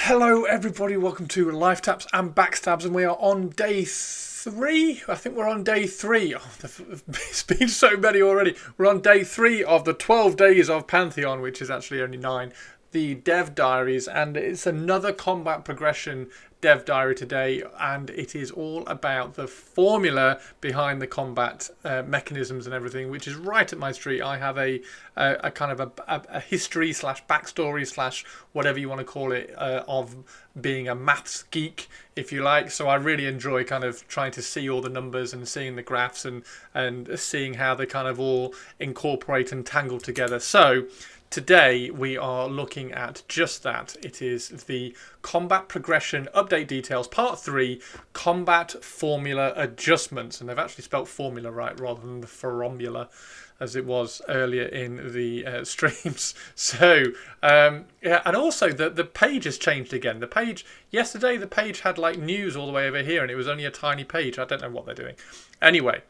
Hello everybody, welcome to Life Taps and Backstabs, and we are on day 3. I think we're on day 3. Oh, it's been so many already. We're on day 3 of the 12 days of Pantheon, which is actually only 9. The dev diaries, and it's another combat progression dev diary today, and it is all about the formula behind the combat mechanisms and everything, which is right at my street. I have a kind of a history slash backstory slash whatever you want to call it of being a maths geek, if you like. So I really enjoy kind of trying to see all the numbers and seeing the graphs and seeing how they kind of all incorporate and tangle together. So today we are looking at just that. It is the Combat Progression Update Details Part 3, Combat Formula Adjustments. And they've actually spelt formula right rather than the formula as it was earlier in the streams. So, yeah, and also the page has changed again. The page, yesterday the page had like news all the way over here and it was only a tiny page. I don't know what they're doing. Anyway,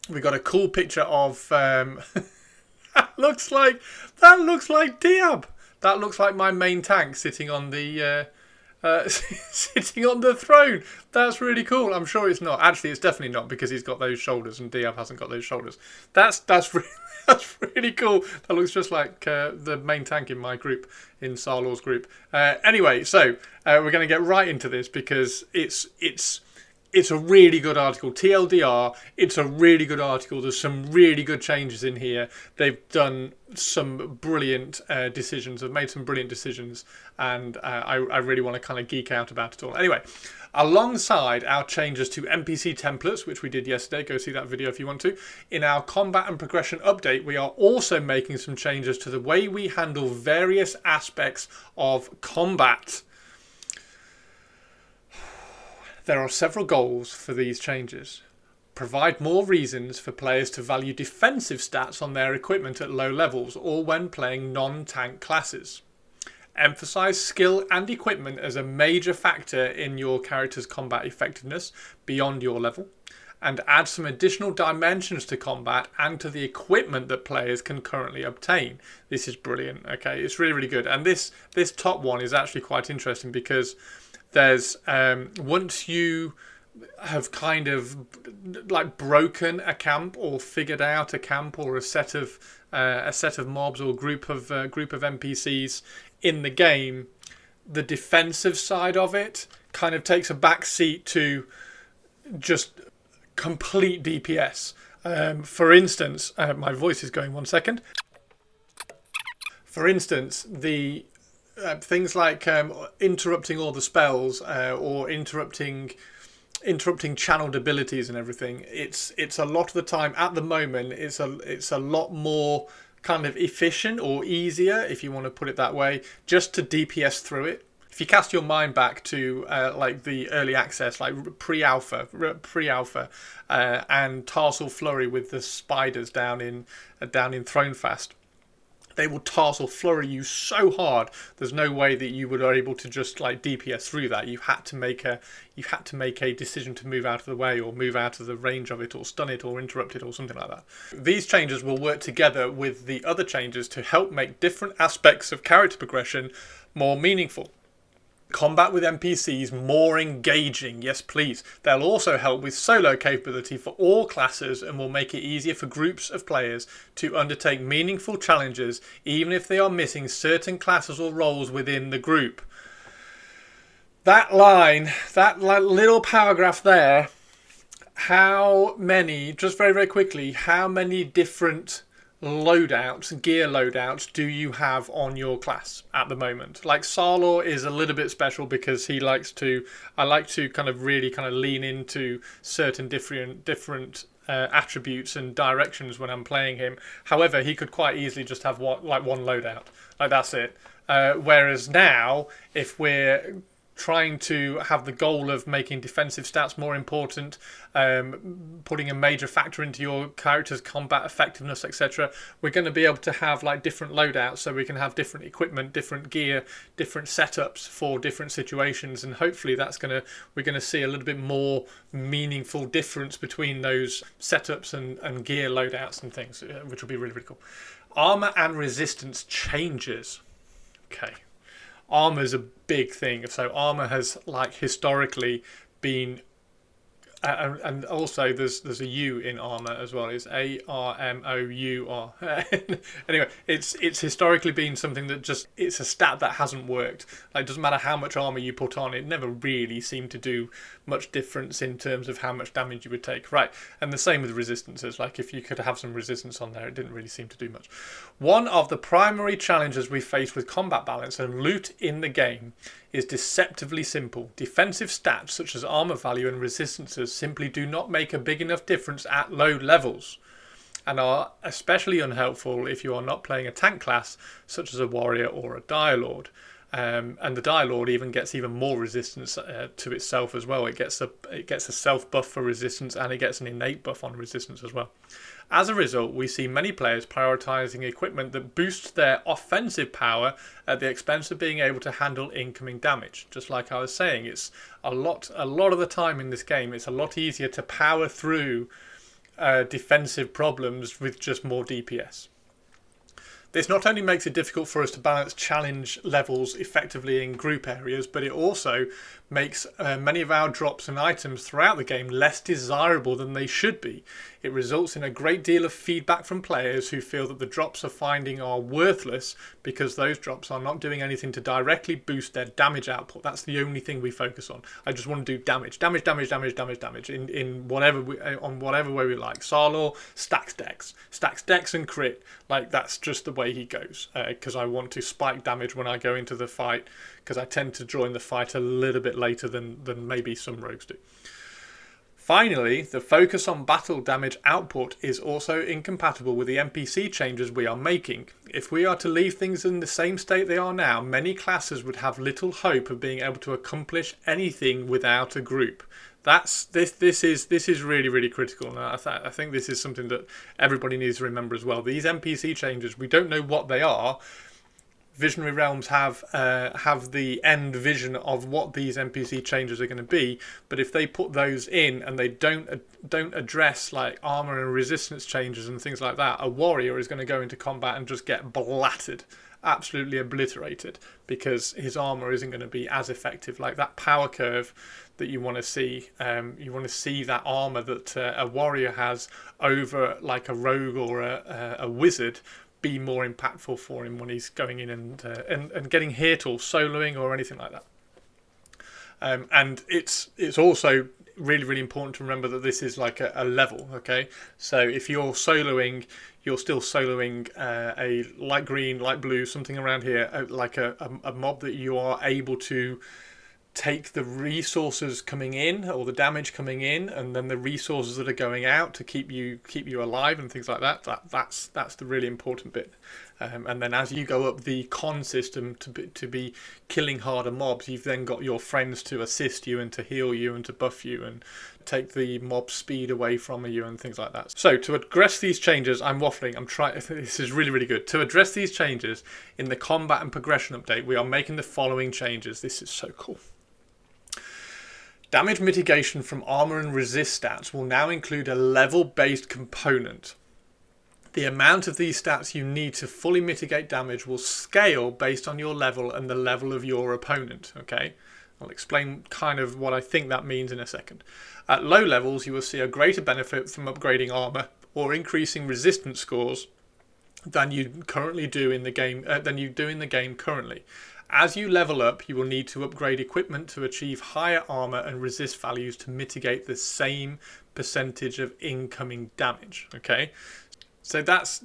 we got a cool picture of... that looks like Diab. That looks like my main tank sitting on the sitting on the throne. That's really cool. I'm sure it's not. Actually, it's definitely not because he's got those shoulders and Diab hasn't got those shoulders. That's really cool. That looks just like the main tank in my group, in Sarlor's group. Anyway, so we're going to get right into this because it's a really good article. TLDR, it's a really good article. There's some really good changes in here. They've done some brilliant decisions. They've made some brilliant decisions. And I really want to kind of geek out about it all. Anyway, alongside our changes to NPC templates, which we did yesterday, go see that video if you want to, in our combat and progression update, we are also making some changes to the way we handle various aspects of combat. There are several goals for these changes. Provide more reasons for players to value defensive stats on their equipment at low levels or when playing non-tank classes. Emphasize skill and equipment as a major factor in your character's combat effectiveness beyond your level. And add some additional dimensions to combat and to the equipment that players can currently obtain. This is brilliant. Okay, it's really, really good. And this top one is actually quite interesting because there's once you have kind of like broken a camp or figured out a camp or a set of mobs or group of NPCs in the game, the defensive side of it kind of takes a back seat to just complete DPS. For instance, my voice is going 1 second. For instance, the things like interrupting all the spells or interrupting channeled abilities and everything. It's a lot of the time at the moment. It's a lot more kind of efficient or easier, if you want to put it that way, just to DPS through it. If you cast your mind back to like the early access, like pre-alpha, and Tarsal Flurry with the spiders down in Thronefast. They will tarsal flurry you so hard. There's no way that you were able to just like DPS through that. You had to make a decision to move out of the way or move out of the range of it or stun it or interrupt it or something like that. These changes will work together with the other changes to help make different aspects of character progression more meaningful. Combat with NPCs more engaging, yes please. They'll also help with solo capability for all classes and will make it easier for groups of players to undertake meaningful challenges even if they are missing certain classes or roles within the group. That line, that little paragraph there, how many, just very, very quickly, how many different gear loadouts do you have on your class at the moment? Like Sarlor is a little bit special because I like to kind of really kind of lean into certain different attributes and directions when I'm playing him. However, he could quite easily just have one loadout. Like that's it. Whereas now, if we're trying to have the goal of making defensive stats more important, putting a major factor into your character's combat effectiveness, etc. We're going to be able to have like different loadouts, so we can have different equipment, different gear, different setups for different situations, and hopefully we're going to see a little bit more meaningful difference between those setups and gear loadouts and things, which will be really, really cool. Armor and resistance changes. Okay. armor's a big thing. So armor has like historically been and also there's a U in armor as well. It's ARMOUR. Anyway, it's historically been something that just it's a stat that hasn't worked. Like, it doesn't matter how much armor you put on, it never really seemed to do much difference in terms of how much damage you would take. Right, and the same with resistances. Like, if you could have some resistance on there, it didn't really seem to do much. One of the primary challenges we face with combat balance and loot in the game is deceptively simple. Defensive stats such as armor value and resistances simply do not make a big enough difference at low levels, and are especially unhelpful if you are not playing a tank class such as a warrior or a dire lord. And the dire lord even gets even more resistance to itself as well. It gets a self buff for resistance, and it gets an innate buff on resistance as well. As a result, we see many players prioritizing equipment that boosts their offensive power at the expense of being able to handle incoming damage. Just like I was saying, it's a lot of the time in this game, it's a lot easier to power through defensive problems with just more DPS. This not only makes it difficult for us to balance challenge levels effectively in group areas, but it also makes many of our drops and items throughout the game less desirable than they should be. It results in a great deal of feedback from players who feel that the drops are finding are worthless because those drops are not doing anything to directly boost their damage output. That's the only thing we focus on. I just want to do damage in whatever way we like. Sarlor stacks decks and crit. Like, that's just the way he goes, because I want to spike damage when I go into the fight, because I tend to join the fight a little bit later than maybe some rogues do. Finally, the focus on battle damage output is also incompatible with the NPC changes we are making. If we are to leave things in the same state they are now, many classes would have little hope of being able to accomplish anything without a group. This is really, really critical, and I think this is something that everybody needs to remember as well. These NPC changes, we don't know what they are. Visionary Realms have the end vision of what these NPC changes are going to be, but if they put those in and they don't address like armor and resistance changes and things like that, a warrior is going to go into combat and just get blattered, absolutely obliterated, because his armor isn't going to be as effective. Like, that power curve that you want to see, that armor that a warrior has over like a rogue or a wizard be more impactful for him when he's going in and getting hit or soloing or anything like that. And it's also really, really important to remember that this is like a level, okay? So if you're soloing, you're still soloing a light green, light blue, something around here, like a mob that you are able to take the resources coming in or the damage coming in, and then the resources that are going out to keep you alive and things like that. That's the really important bit. And then as you go up the con system to be killing harder mobs, you've then got your friends to assist you and to heal you and to buff you and take the mob speed away from you and things like that. So to address these changes, I'm waffling. This is really, really good. To address these changes in the combat and progression update, we are making the following changes. This is so cool. Damage mitigation from armor and resist stats will now include a level-based component. The amount of these stats you need to fully mitigate damage will scale based on your level and the level of your opponent. Okay, I'll explain kind of what I think that means in a second. At low levels, you will see a greater benefit from upgrading armor or increasing resistance scores than you currently do in the game currently. As you level up, you will need to upgrade equipment to achieve higher armor and resist values to mitigate the same percentage of incoming damage. Okay, so that's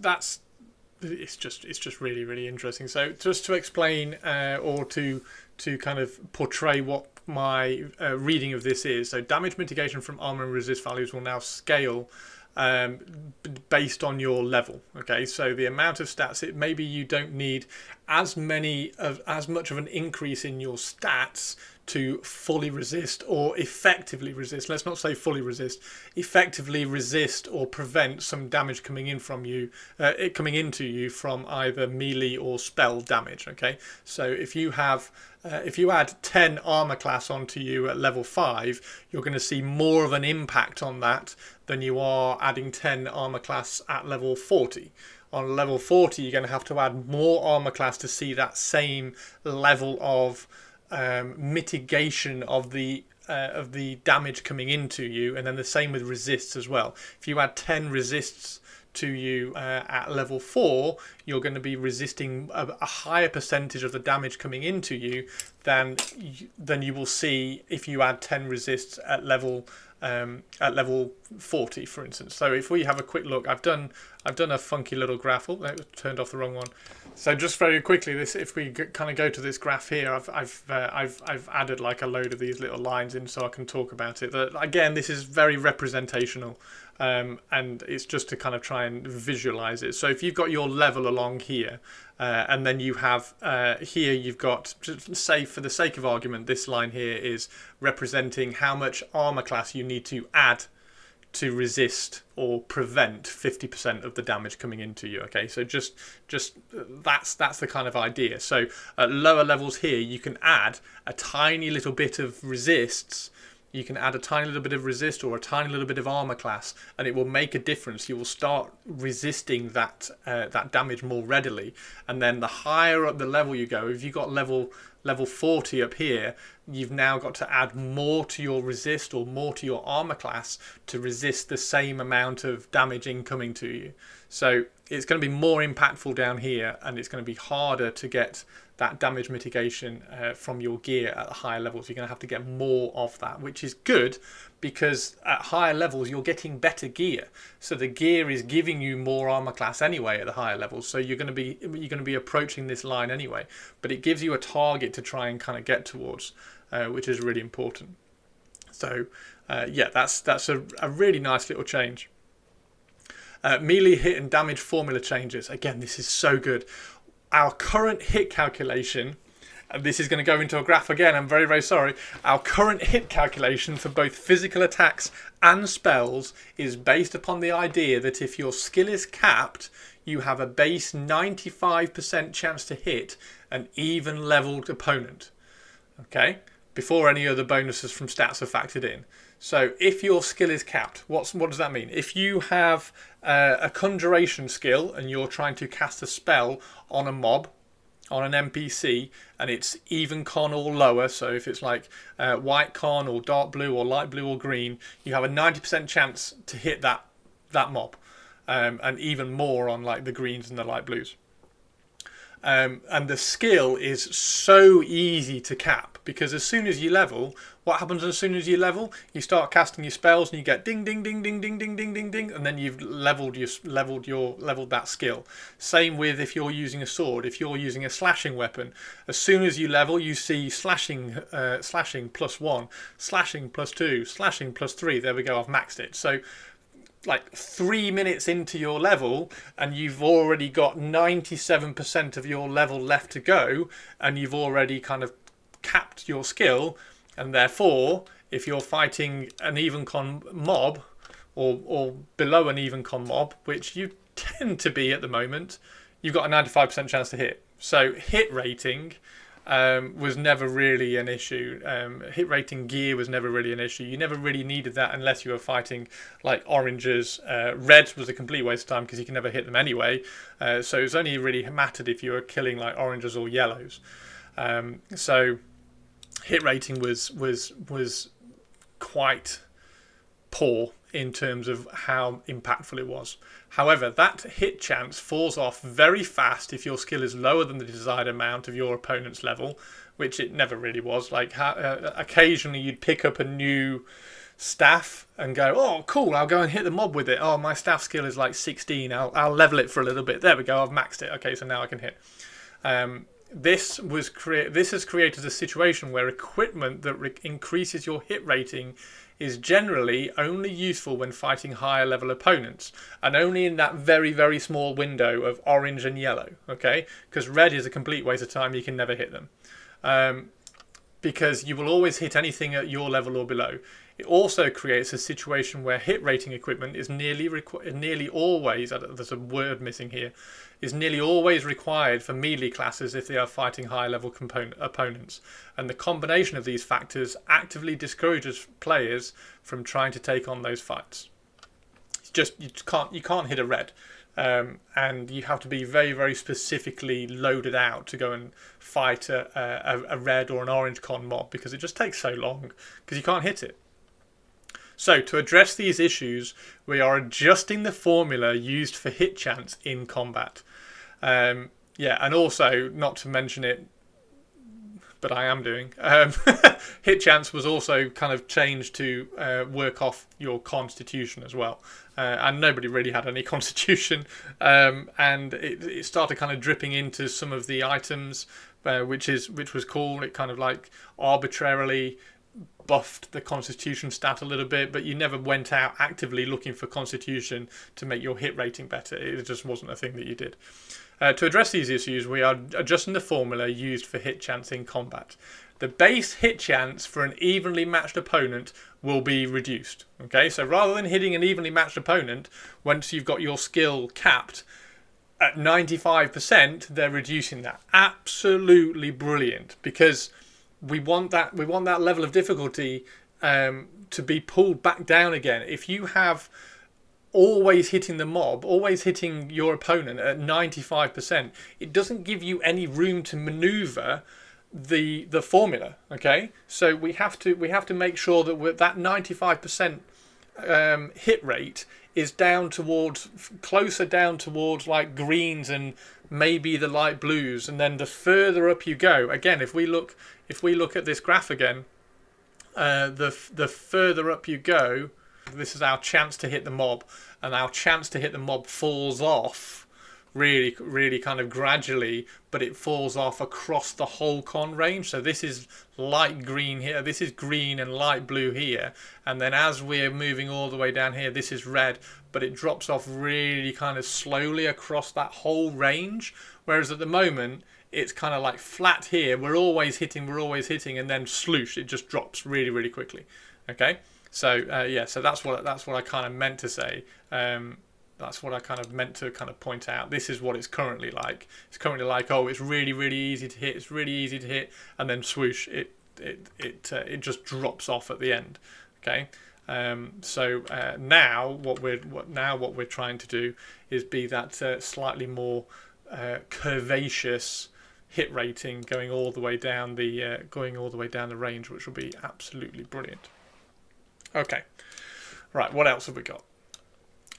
it's just really, really interesting. So just to explain or to kind of portray what my reading of this is. So damage mitigation from armor and resist values will now scale based on your level. Okay, so the amount of stats, maybe you don't need as much of an increase in your stats to fully resist or effectively resist. Let's not say fully resist. Effectively resist or prevent some damage coming into you from either melee or spell damage. Okay, so if you add 10 armor class onto you at level 5, you're going to see more of an impact on that than you are adding 10 armor class at level 40 On level 40, you're going to have to add more armor class to see that same level of mitigation of the damage coming into you, and then the same with resists as well. If you add 10 resists to you at level 4, you're going to be resisting a higher percentage of the damage coming into you than you will see if you add 10 resists at level 40, for instance. So if we have a quick look, I've done a funky little graph. Oh, I turned off the wrong one. So just very quickly, if we kind of go to this graph here, I've added like a load of these little lines in so I can talk about it. But again, this is very representational, and it's just to kind of try and visualize it. So if you've got your level along here, and then you have here you've got, just say for the sake of argument, this line here is representing how much armor class you need to add to resist or prevent 50% of the damage coming into you. Okay, so just that's the kind of idea. So at lower levels here, you can add a tiny little bit of resists. You can add a tiny little bit of resist or a tiny little bit of armor class, and it will make a difference. You will start resisting that damage more readily. And then the higher up the level you go, if you've got level 40 up here, you've now got to add more to your resist or more to your armor class to resist the same amount of damage incoming to you. So it's going to be more impactful down here, and it's going to be harder to get that damage mitigation from your gear at higher levels. You're going to have to get more of that, which is good because at higher levels you're getting better gear. So the gear is giving you more armor class anyway at the higher levels. So you're going to be approaching this line anyway, but it gives you a target to try and kind of get towards, which is really important. So yeah, that's a really nice little change. Melee hit and damage formula changes. Again, this is so good. Our current hit calculation, and this is going to go into a graph again, I'm very, very sorry. Our current hit calculation for both physical attacks and spells is based upon the idea that if your skill is capped, you have a base 95% chance to hit an even leveled opponent. Okay? Before any other bonuses from stats are factored in. So if your skill is capped, what does that mean? If you have a conjuration skill and you're trying to cast a spell on a mob, on an NPC, and it's even con or lower, so if it's like white con or dark blue or light blue or green, you have a 90% chance to hit that mob, and even more on like the greens and the light blues. And the skill is so easy to cap because as soon as you level, what happens as soon as you level? You start casting your spells and you get ding ding ding ding ding ding ding ding ding, and then you've leveled that skill. Same with if you're using a sword. If you're using a slashing weapon, as soon as you level, you see slashing +1, slashing +2, slashing +3. There we go. I've maxed it. So like 3 minutes into your level and you've already got 97% of your level left to go, and you've already kind of capped your skill, and therefore if you're fighting an even con mob or below an even con mob, which you tend to be at the moment, you've got a 95% chance to hit. So hit rating was never really an issue. Hit rating gear was never really an issue. You never really needed that unless you were fighting like oranges. Reds was a complete waste of time because you can never hit them anyway. So it was only really mattered if you were killing like oranges or yellows. So hit rating was quite poor in terms of how impactful it was. However, that hit chance falls off very fast if your skill is lower than the desired amount of your opponent's level, which it never really was. Like occasionally you'd pick up a new staff and go, oh cool, I'll go and hit the mob with it. Oh, my staff skill is like 16, I'll level it for a little bit. There we go, I've maxed it. Okay, so now I can hit. This has created a situation where equipment that increases your hit rating is generally only useful when fighting higher level opponents, and only in that very, very small window of orange and yellow, okay? Because red is a complete waste of time, you can never hit them. Because you will always hit anything at your level or below. It also creates a situation where hit rating equipment is nearly always, there's a word missing here, is nearly always required for melee classes if they are fighting high level opponents. And the combination of these factors actively discourages players from trying to take on those fights. It's just you can't hit a red. and you have to be very, very specifically loaded out to go and fight a red or an orange con mob, because it just takes so long because you can't hit it. So to address these issues, we are adjusting the formula used for hit chance in combat. Yeah, and also, not to mention it, but I am doing, hit chance was also kind of changed to work off your constitution as well. And nobody really had any constitution, and it started kind of dripping into some of the items, which was cool. It kind of like arbitrarily buffed the constitution stat a little bit, but you never went out actively looking for constitution to make your hit rating better. It just wasn't a thing that you did. To address these issues, we are adjusting the formula used for hit chance in combat. The base hit chance for an evenly matched opponent will be reduced. Okay, so rather than hitting an evenly matched opponent, once you've got your skill capped at 95%, they're reducing that. Absolutely brilliant, because we want that level of difficulty to be pulled back down again. If you have always hitting the mob, always hitting your opponent at 95%, it doesn't give you any room to maneuver the formula. Okay, so we have to make sure that that 95% hit rate is down towards, closer down towards like greens and maybe the light blues, and then the further up you go, again, if we look at this graph again, the further up you go, this is our chance to hit the mob, and our chance to hit the mob falls off really kind of gradually, but it falls off across the whole con range. So this is light green here, this is green and light blue here, and then as we're moving all the way down here, this is red, but it drops off really kind of slowly across that whole range. Whereas at the moment it's kind of like flat here, we're always hitting, and then sloosh, it just drops really quickly. Okay, so yeah, so that's what I kind of meant to say. That's what I kind of meant to kind of point out. This is what it's currently like. It's currently like, oh, it's really easy to hit. It's really easy to hit, and then swoosh, it just drops off at the end. Okay, so now what we're trying to do is be that slightly more curvaceous hit rating, going all the way down the range, which will be absolutely brilliant. Okay, right. What else have we got?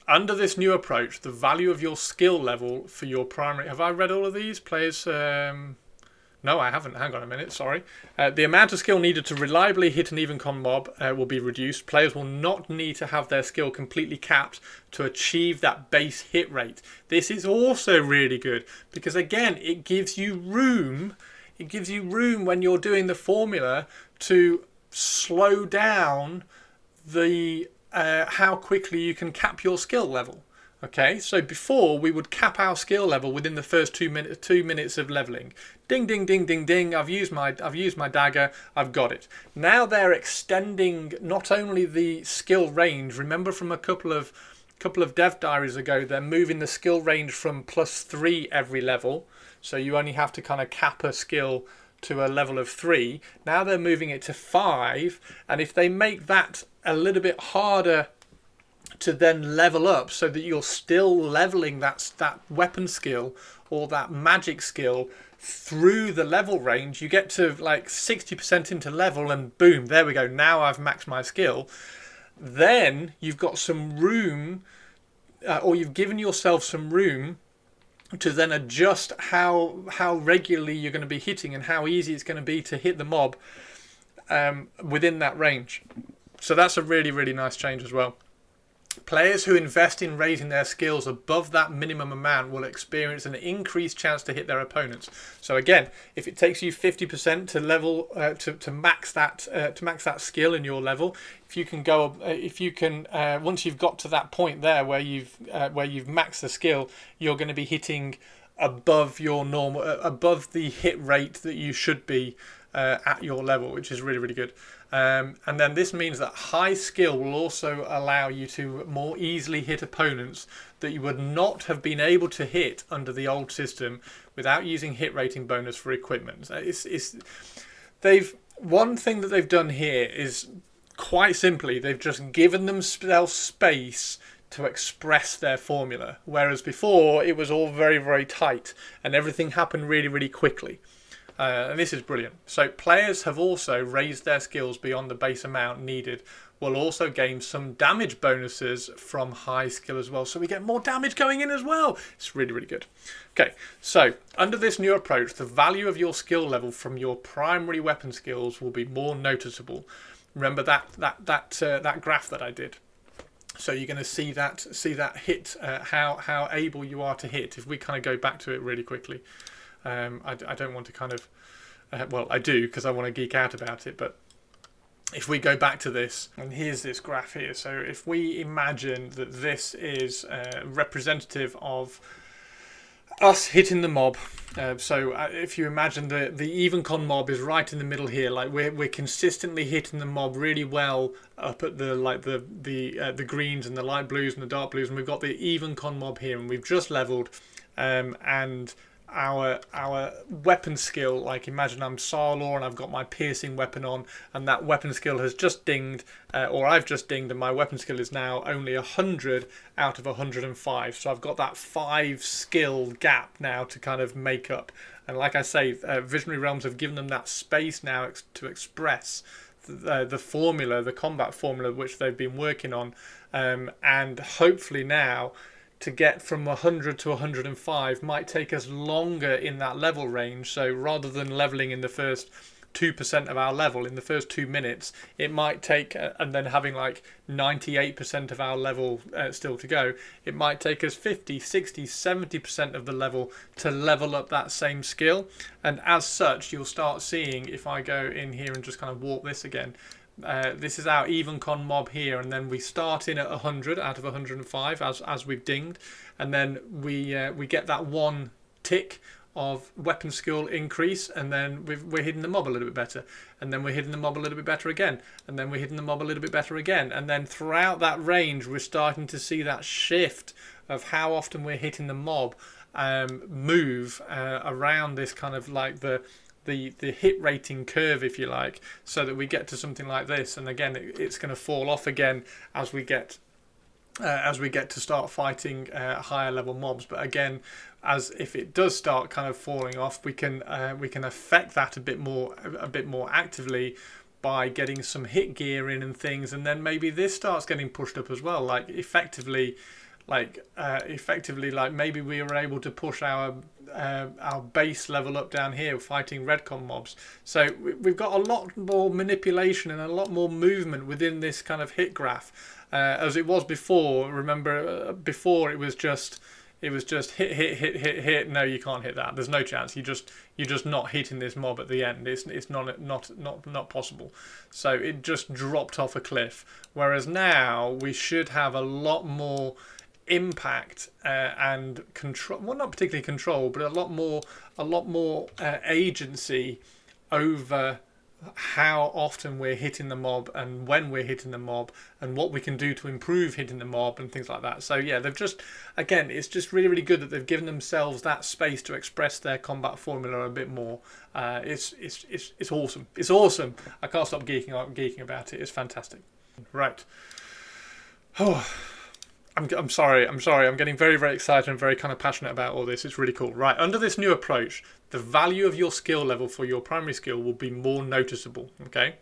Under this new approach, the value of your skill level for your primary... Have I read all of these? Players... No, I haven't. Hang on a minute. Sorry. The amount of skill needed to reliably hit an even con mob will be reduced. Players will not need to have their skill completely capped to achieve that base hit rate. This is also really good because, again, it gives you room. It gives you room when you're doing the formula to slow down the... how quickly you can cap your skill level. Okay, so before we would cap our skill level within the first 2 minutes of leveling. Ding ding ding ding ding. I've used my dagger. I've got it. Now they're extending not only the skill range. Remember from a couple of dev diaries ago, they're moving the skill range from +3 every level. So you only have to kind of cap a skill to a level of 3. Now they're moving it to 5, and if they make that a little bit harder to then level up so that you're still leveling that weapon skill or that magic skill through the level range, you get to like 60% into level and boom, there we go, now I've maxed my skill. Then you've got some room, or you've given yourself some room to then adjust how regularly you're going to be hitting and how easy it's going to be to hit the mob within that range. So that's a really nice change as well. Players who invest in raising their skills above that minimum amount will experience an increased chance to hit their opponents. So again, if it takes you 50% to level to max that skill in your level, if you can once you've got to that point there where you've maxed the skill, you're going to be hitting above your normal, above the hit rate that you should be at your level, which is really good. And then this means that high skill will also allow you to more easily hit opponents that you would not have been able to hit under the old system without using hit rating bonus for equipment. One thing that they've done here is quite simply they've just given themselves space to express their formula, whereas before it was all very, very tight and everything happened really, really quickly. And this is brilliant. So players have also raised their skills beyond the base amount needed. Will also gain some damage bonuses from high skill as well. So we get more damage going in as well. It's really, really good. Okay, so under this new approach, the value of your skill level from your primary weapon skills will be more noticeable. Remember that graph that I did. So you're going to see that hit, how able you are to hit. If we kind of go back to it really quickly. I don't want to kind of, well, I do because I want to geek out about it, but if we go back to this, and here's this graph here. So if we imagine that this is representative of us hitting the mob, if you imagine the even con mob is right in the middle here, like we're consistently hitting the mob really well up at the greens and the light blues and the dark blues, and we've got the even con mob here, and we've just leveled, and our weapon skill, like imagine I'm Sarlor and I've got my piercing weapon on, and that weapon skill has just dinged, or I've just dinged, and my weapon skill is now only 100 out of 105. So I've got that 5 skill gap now to kind of make up. And like I say, Visionary Realms have given them that space now to express the formula, the combat formula which they've been working on, and hopefully now to get from 100 to 105 might take us longer in that level range. So rather than leveling in the first 2% of our level in the first 2 minutes, it might take, and then having like 98% of our level still to go, it might take us 50, 60, 70% of the level to level up that same skill. And as such, you'll start seeing, if I go in here and just kind of warp this again, this is our even con mob here, and then we start in at 100 out of 105 as we've dinged, and then we get that 1 tick of weapon skill increase, and then we're hitting the mob a little bit better, and then we're hitting the mob a little bit better again, and then we're hitting the mob a little bit better again, and then throughout that range we're starting to see that shift of how often we're hitting the mob move around this kind of like the hit rating curve, if you like, so that we get to something like this. And again, it's going to fall off again as we get to start fighting higher level mobs. But again, as if it does start kind of falling off, we can affect that a bit more actively by getting some hit gear in and things, and then maybe this starts getting pushed up as well, like effectively like maybe we were able to push our base level up down here fighting redcon mobs. So we've got a lot more manipulation and a lot more movement within this kind of hit graph, as it was before. Remember, before it was just hit. No, you can't hit that. There's no chance. You're just not hitting this mob at the end. It's not possible. So it just dropped off a cliff. Whereas now we should have a lot more impact and control. Well, not particularly control, but a lot more agency over how often we're hitting the mob and when we're hitting the mob and what we can do to improve hitting the mob and things like that. So yeah, they've just, again, it's just really, really good that they've given themselves that space to express their combat formula a bit more. It's awesome. It's awesome. I can't stop geeking about it. It's fantastic. Right. Oh, I'm sorry. I'm getting very, very excited and very kind of passionate about all this. It's really cool. Right, under this new approach, the value of your skill level for your primary skill will be more noticeable, okay?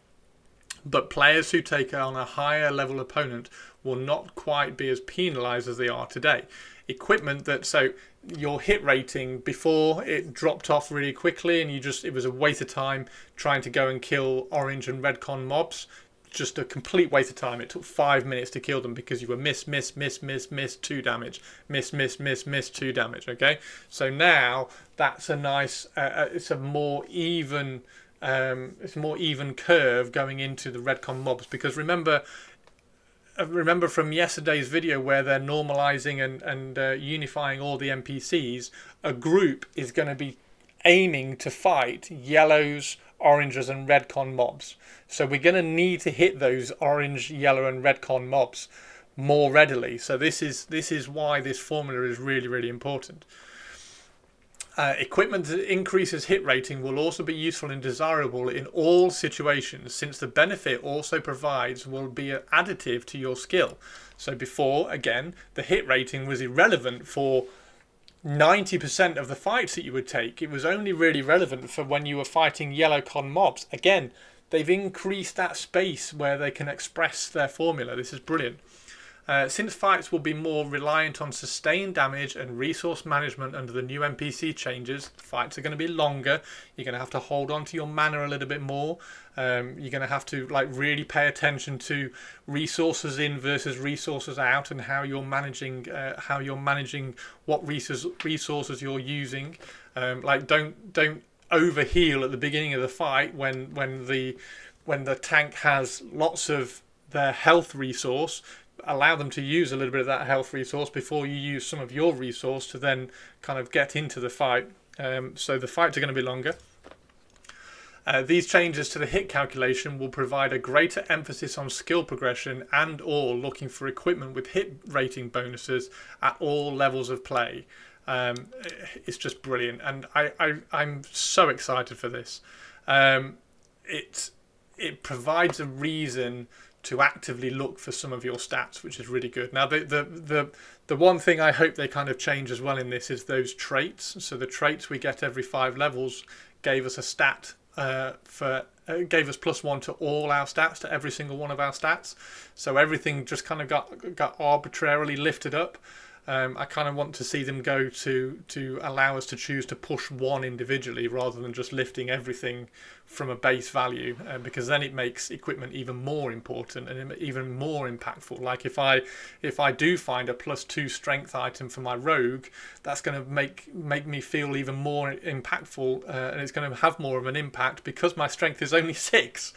But players who take on a higher level opponent will not quite be as penalised as they are today. Equipment that, so your hit rating before, it dropped off really quickly and it was a waste of time trying to go and kill orange and red con mobs. Just a complete waste of time. It took 5 minutes to kill them because you were miss 2 damage, miss 2 damage. Okay, so now that's a nice it's a more even curve going into the redcon mobs, because remember from yesterday's video where they're normalizing and unifying all the NPCs, a group is going to be aiming to fight yellows, oranges and redcon mobs. So we're going to need to hit those orange, yellow and redcon mobs more readily. So this is why this formula is really, really important. Equipment that increases hit rating will also be useful and desirable in all situations, since the benefit also provides will be additive to your skill. So before, again, the hit rating was irrelevant for 90% of the fights that you would take. It was only really relevant for when you were fighting yellow con mobs. Again, they've increased that space where they can express their formula. This is brilliant. Since fights will be more reliant on sustained damage and resource management under the new NPC changes, fights are going to be longer. You're going to have to hold on to your mana a little bit more. You're going to have to really pay attention to resources in versus resources out, and how you're managing what resources you're using. Don't overheal at the beginning of the fight when the tank has lots of their health resource. Allow them to use a little bit of that health resource before you use some of your resource to then kind of get into the fight. So the fights are going to be longer. These changes to the hit calculation will provide a greater emphasis on skill progression and or looking for equipment with hit rating bonuses at all levels of play. It's just brilliant, and I'm so excited for this. It provides a reason to actively look for some of your stats, which is really good. Now, the one thing I hope they kind of change as well in this is those traits. So the traits we get every 5 levels gave us a stat gave us +1 to all our stats, to every single one of our stats. So everything just kind of got arbitrarily lifted up. I kind of want to see them go to allow us to choose to push one individually rather than just lifting everything from a base value, because then it makes equipment even more important and even more impactful. Like if I do find a +2 strength item for my rogue, that's going to make me feel even more impactful, and it's going to have more of an impact because my strength is only 6.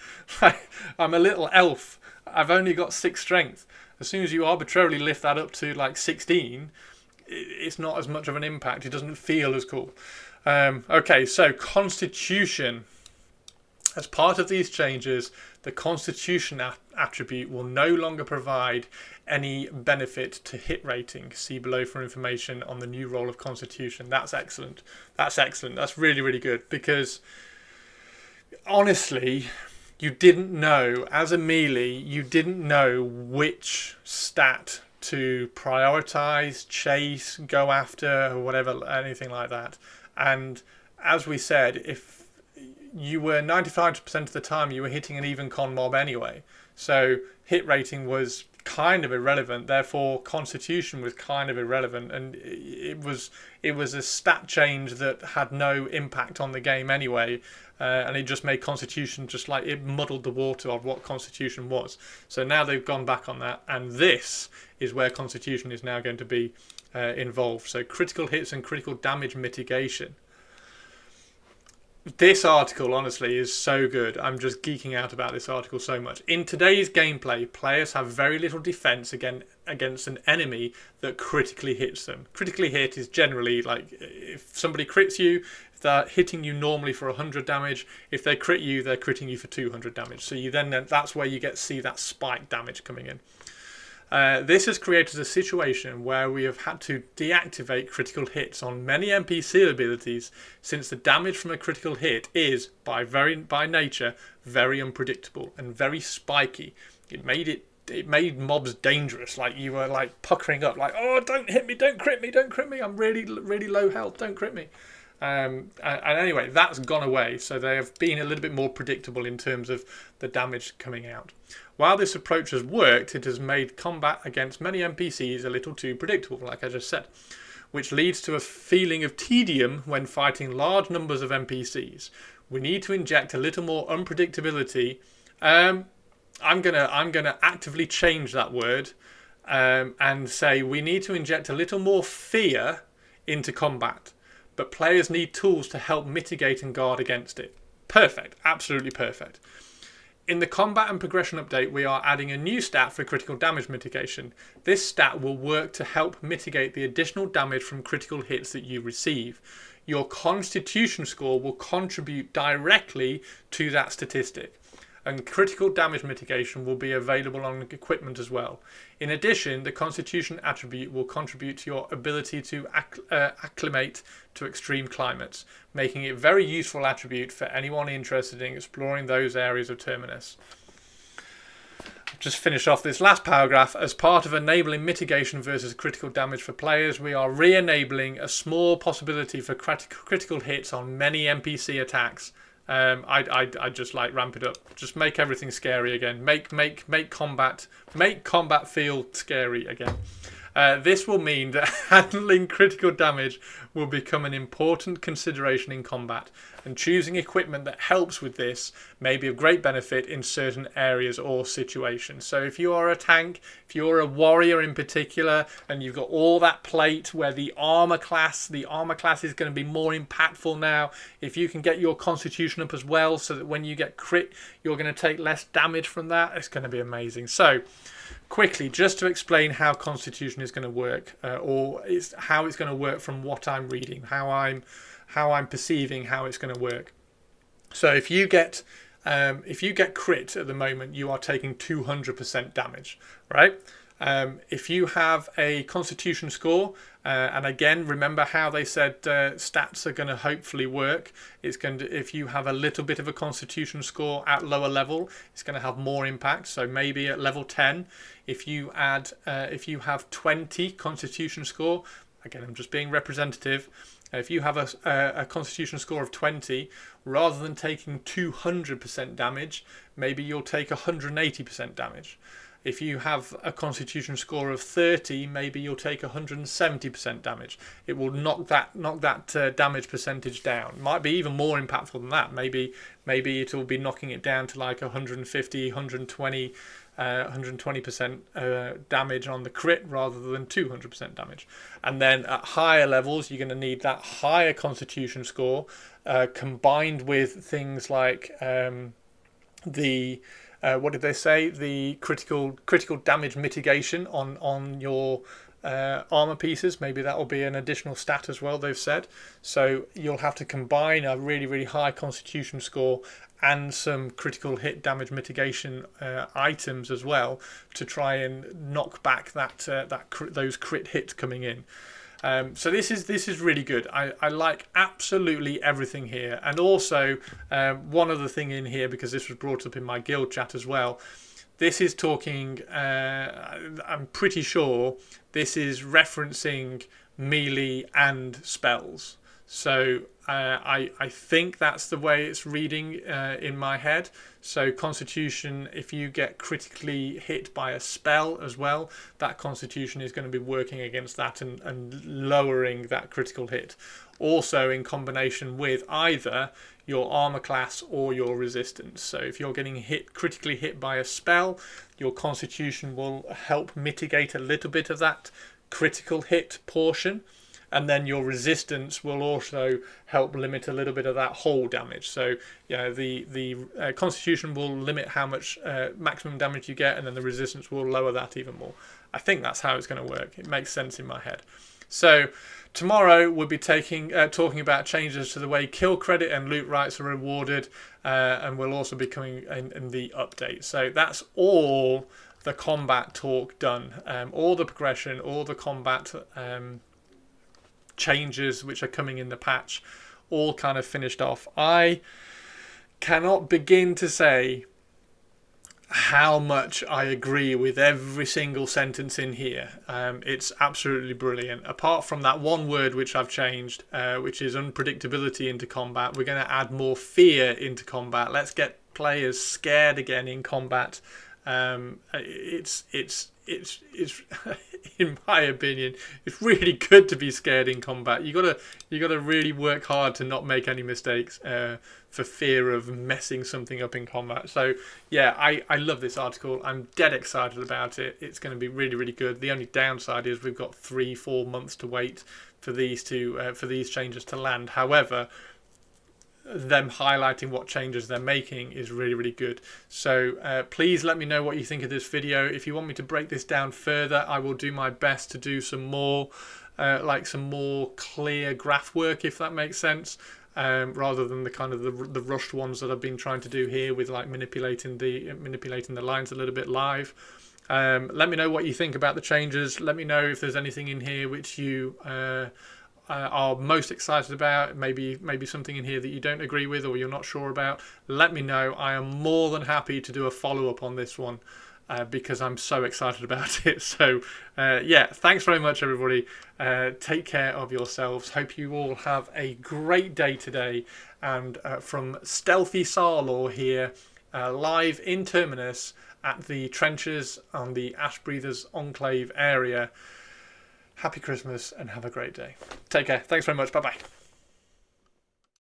I'm a little elf. I've only got 6 strength. As soon as you arbitrarily lift that up to like 16, it's not as much of an impact. It doesn't feel as cool. Okay, so Constitution. As part of these changes, the Constitution attribute will no longer provide any benefit to hit rating. See below for information on the new role of Constitution. That's excellent. That's excellent. That's really, really good, because honestly, you didn't know, as a melee, you didn't know which stat to prioritize, chase, go after, or whatever, anything like that. And as we said, if you were 95% of the time you were hitting an even con mob anyway, so hit rating was kind of irrelevant, therefore Constitution was kind of irrelevant, and it was a stat change that had no impact on the game anyway, and it just made Constitution, just like it muddled the water of what Constitution was. So now they've gone back on that, and this is where Constitution is now going to be involved. So critical hits and critical damage mitigation. This article, honestly, is so good. I'm just geeking out about this article so much. In today's gameplay, players have very little defense against an enemy that critically hits them. Critically hit is generally like if somebody crits you, if they're hitting you normally for 100 damage, if they crit you, they're critting you for 200 damage. So that's where you see that spike damage coming in. This has created a situation where we have had to deactivate critical hits on many NPC abilities, since the damage from a critical hit is, by nature, very unpredictable and very spiky. It made mobs dangerous. Like you were like puckering up, like, oh, don't hit me, don't crit me, don't crit me. I'm really, really low health. Don't crit me. And anyway, that's gone away, so they have been a little bit more predictable in terms of the damage coming out. While this approach has worked, it has made combat against many NPCs a little too predictable, like I just said, which leads to a feeling of tedium when fighting large numbers of NPCs. We need to inject a little more unpredictability. I'm gonna actively change that word and say we need to inject a little more fear into combat. But players need tools to help mitigate and guard against it. Perfect. Absolutely perfect. In the combat and progression update, we are adding a new stat for critical damage mitigation. This stat will work to help mitigate the additional damage from critical hits that you receive. Your Constitution score will contribute directly to that statistic. and critical damage mitigation will be available on equipment as well. In addition, the Constitution attribute will contribute to your ability to acclimate to extreme climates, making it a very useful attribute for anyone interested in exploring those areas of Terminus. Just finish off this last paragraph. As part of enabling mitigation versus critical damage for players, we are re-enabling a small possibility for critical hits on many NPC attacks. I just like ramp it up. Just make everything scary again. Make combat feel scary again. This will mean that handling critical damage will become an important consideration in combat, and choosing equipment that helps with this may be of great benefit in certain areas or situations. So if you are a tank, if you're a warrior in particular, and you've got all that plate where the armor class is going to be more impactful now. If you can get your constitution up as well, so that when you get crit, you're going to take less damage from that, it's going to be amazing. So quickly, just to explain how Constitution is going to work, or how it's going to work from what I'm reading, how I'm perceiving how it's going to work. So if you get crit at the moment, you are taking 200% damage, right? If you have a Constitution score, and again, remember how they said stats are going to hopefully work. It's going to, if you have a little bit of a Constitution score at lower level, it's going to have more impact. So maybe at level 10, if you have 20 Constitution score, again, I'm just being representative. If you have a Constitution score of 20, rather than taking 200% damage, maybe you'll take 180% damage. If you have a Constitution score of 30, maybe you'll take 170% damage. It will knock that damage percentage down. Might be even more impactful than that. Maybe it will be knocking it down to like 150, 120, 120% damage on the crit rather than 200% damage. And then at higher levels, you're going to need that higher Constitution score combined with things like what did they say? The critical damage mitigation on your armor pieces. Maybe that will be an additional stat as well, they've said. So you'll have to combine a really, really high Constitution score and some critical hit damage mitigation items as well to try and knock back those crit hits coming in. So this is really good. I like absolutely everything here. And also one other thing in here, because this was brought up in my guild chat as well, this is talking, I'm pretty sure this is referencing melee and spells. So I think that's the way it's reading in my head. So Constitution, if you get critically hit by a spell as well, that Constitution is going to be working against that and lowering that critical hit. Also in combination with either your armor class or your resistance. So if you're getting critically hit by a spell, your Constitution will help mitigate a little bit of that critical hit portion. And then your resistance will also help limit a little bit of that whole damage. So, the Constitution will limit how much maximum damage you get, and then the resistance will lower that even more. I think that's how it's going to work. It makes sense in my head. So, tomorrow we'll be talking about changes to the way kill credit and loot rights are rewarded, and we'll also be coming in the update. So that's all the combat talk done. All the progression, all the combat changes which are coming in the patch, all kind of finished off. I cannot begin to say how much I agree with every single sentence in here. It's absolutely brilliant. Apart from that one word which I've changed, which is unpredictability into combat, we're going to add more fear into combat. Let's get players scared again in combat. It's in my opinion, it's really good to be scared in combat. You gotta really work hard to not make any mistakes for fear of messing something up in combat. So yeah, I love this article. I'm dead excited about it. It's going to be really, really good. The only downside is we've got 3-4 months to wait for these changes to land. However, them highlighting what changes they're making is really, really good. So please let me know what you think of this video. If you want me to break this down further, I will do my best to do some more like some more clear graph work, if that makes sense. Rather than the kind of the rushed ones that I've been trying to do here with like manipulating the lines a little bit live. Let me know what you think about the changes. Let me know if there's anything in here which you are most excited about. Maybe something in here that you don't agree with or you're not sure about. Let me know. I am more than happy to do a follow-up on this one. Because I'm so excited about it. So yeah, thanks very much everybody. Take care of yourselves. Hope you all have a great day today. And from Stealthy Sarlaw here, live in Terminus at the trenches on the Ash Breathers Enclave area. Happy Christmas and have a great day. Take care. Thanks very much. Bye bye.